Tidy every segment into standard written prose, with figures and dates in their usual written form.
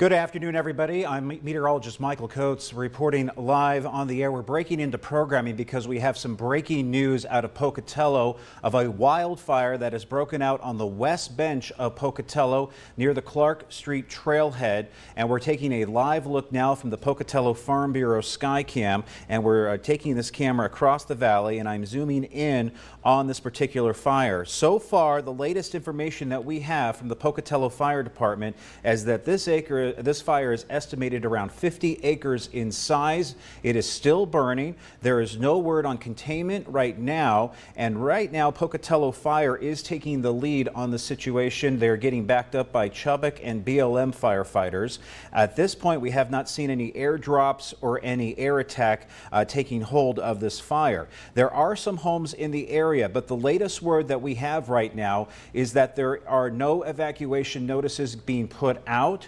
Good afternoon, everybody. I'm meteorologist Michael Coates reporting live on the air. We're breaking into programming because we have some breaking news out of Pocatello of a wildfire that has broken out on the west bench of Pocatello near the Clark Street trailhead. And we're taking a live look now from the Pocatello Farm Bureau Skycam, and we're taking this camera across the valley, and I'm zooming in on this particular fire. So far, the latest information that we have from the Pocatello Fire Department is that this fire is estimated around 50 acres in size. It is still burning. There is no word on containment right now. And right now, Pocatello Fire is taking the lead on the situation. They're getting backed up by Chubbuck and BLM firefighters. At this point, we have not seen any airdrops or any air attack taking hold of this fire. There are some homes in the area, but the latest word that we have right now is that there are no evacuation notices being put out.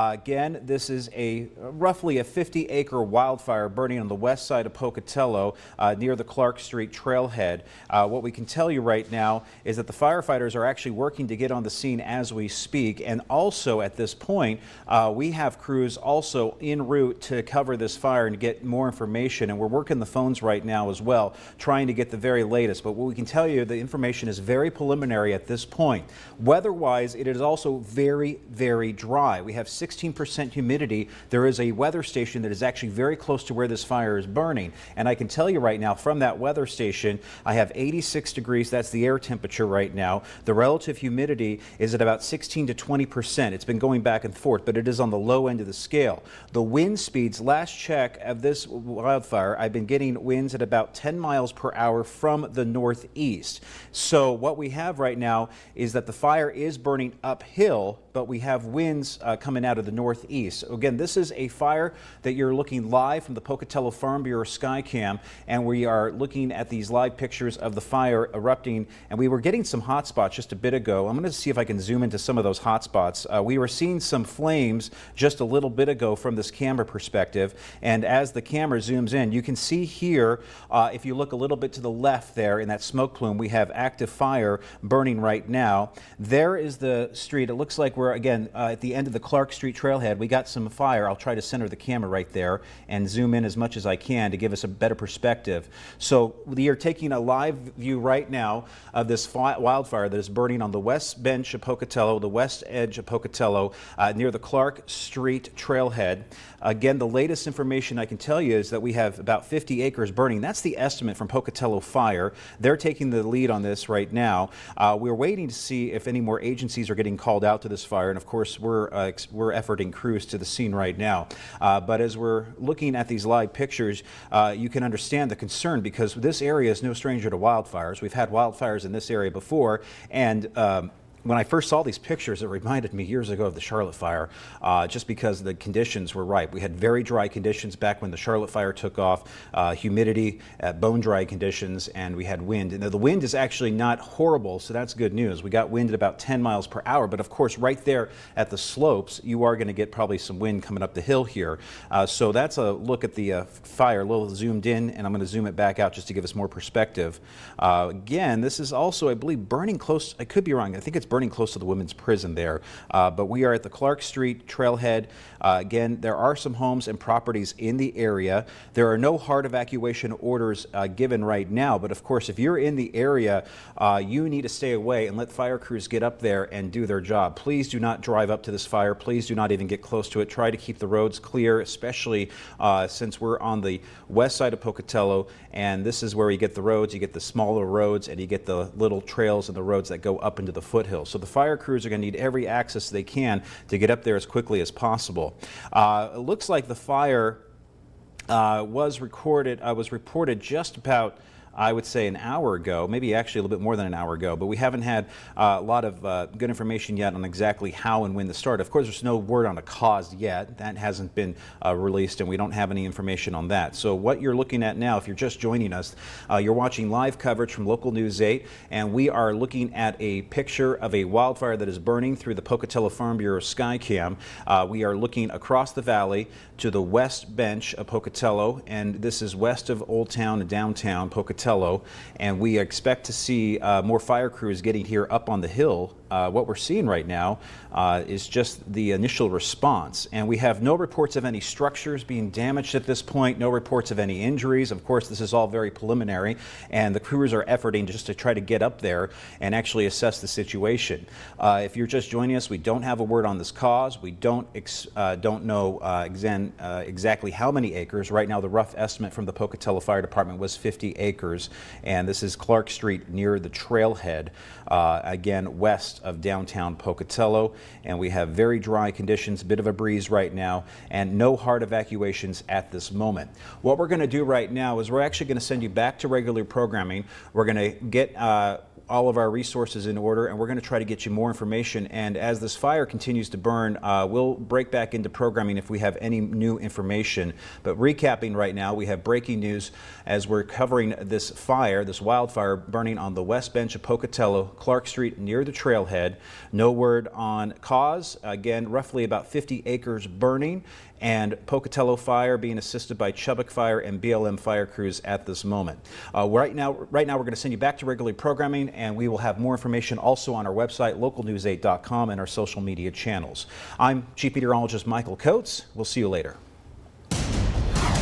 Again, this is roughly a 50-acre wildfire burning on the west side of Pocatello near the Clark Street trailhead. What we can tell you right now is that the firefighters are actually working to get on the scene as we speak, and also at this point we have crews also en route to cover this fire and get more information, and we're working the phones right now as well, trying to get the very latest. But what we can tell you, the information is very preliminary at this point. Weather-wise, it is also very, very dry. We have 16% humidity. There is a weather station that is actually very close to where this fire is burning. And I can tell you right now from that weather station, I have 86 degrees. That's the air temperature right now. The relative humidity is at about 16 to 20%. It's been going back and forth, but it is on the low end of the scale. The wind speeds, last check of this wildfire, I've been getting winds at about 10 miles per hour from the northeast. So what we have right now is that the fire is burning uphill, but we have winds coming out of the northeast. Again, this is a fire that you're looking live from the Pocatello Farm Bureau Skycam, and we are looking at these live pictures of the fire erupting, and we were getting some hot spots just a bit ago. I'm going to see if I can zoom into some of those hot spots. We were seeing some flames just a little bit ago from this camera perspective, and as the camera zooms in, you can see here, if you look a little bit to the left there in that smoke plume, we have active fire burning right now. There is the street. It looks like we're again at the end of the Clark Street trailhead. We got some fire. I'll try to center the camera right there and zoom in as much as I can to give us a better perspective. So we are taking a live view right now of this wildfire that is burning on the west bench of Pocatello, the west edge of Pocatello, near the Clark Street trailhead. Again, the latest information I can tell you is that we have about 50 acres burning. That's the estimate from Pocatello Fire. They're taking the lead on this right now. We're waiting to see if any more agencies are getting called out to this fire, and of course we're efforting crews to the scene right now. But as we're looking at these live pictures, you can understand the concern, because this area is no stranger to wildfires. We've had wildfires in this area before, and when I first saw these pictures, it reminded me years ago of the Charlotte fire, just because the conditions were right. We had very dry conditions back when the Charlotte fire took off, humidity, bone dry conditions, and we had wind. And the wind is actually not horrible, so that's good news. We got wind at about 10 miles per hour, but of course right there at the slopes, you are going to get probably some wind coming up the hill here. So that's a look at the fire, a little zoomed in, and I'm going to zoom it back out just to give us more perspective. Again, this is also, I believe, burning close. I could be wrong. I think it's burning close to the women's prison there. But we are at the Clark Street trailhead. Again, there are some homes and properties in the area. There are no hard evacuation orders given right now, but of course, if you're in the area, you need to stay away and let fire crews get up there and do their job. Please do not drive up to this fire. Please do not even get close to it. Try to keep the roads clear, especially since we're on the west side of Pocatello, and this is where you get the roads. You get the smaller roads, and you get the little trails and the roads that go up into the foothills. So the fire crews are going to need every access they can to get up there as quickly as possible. It looks like the fire was reported just about, I would say, an hour ago, maybe actually a little bit more than an hour ago, but we haven't had a lot of good information yet on exactly how and when to start. Of course, there's no word on a cause yet. That hasn't been released, and we don't have any information on that. So what you're looking at now, if you're just joining us, you're watching live coverage from Local News 8, and we are looking at a picture of a wildfire that is burning through the Pocatello Farm Bureau Skycam. We are looking across the valley to the west bench of Pocatello, and this is west of Old Town and downtown Pocatello. Pocatello, and we expect to see more fire crews getting here up on the hill. What we're seeing right now is just the initial response, and we have no reports of any structures being damaged at this point, no reports of any injuries. Of course, this is all very preliminary, and the crews are efforting just to try to get up there and actually assess the situation. If you're just joining us, we don't have a word on this cause. We don't know exactly how many acres. Right now, the rough estimate from the Pocatello Fire Department was 50 acres, and this is Clark Street near the trailhead, again, west of downtown Pocatello, and we have very dry conditions, a bit of a breeze right now, and no hard evacuations at this moment. What we're going to do right now is we're actually going to send you back to regular programming. We're going to get all of our resources in order, and we're going to try to get you more information. And as this fire continues to burn, we'll break back into programming if we have any new information. But recapping right now, we have breaking news as we're covering this fire, this wildfire burning on the west bench of Pocatello, Clark Street near the trailhead. No word on cause. Again, roughly about 50 acres burning, and Pocatello Fire being assisted by Chubbuck Fire and BLM fire crews at this moment. Right now we're going to send you back to regular programming, and we will have more information also on our website, localnews8.com, and our social media channels. I'm Chief Meteorologist Michael Coates. We'll see you later.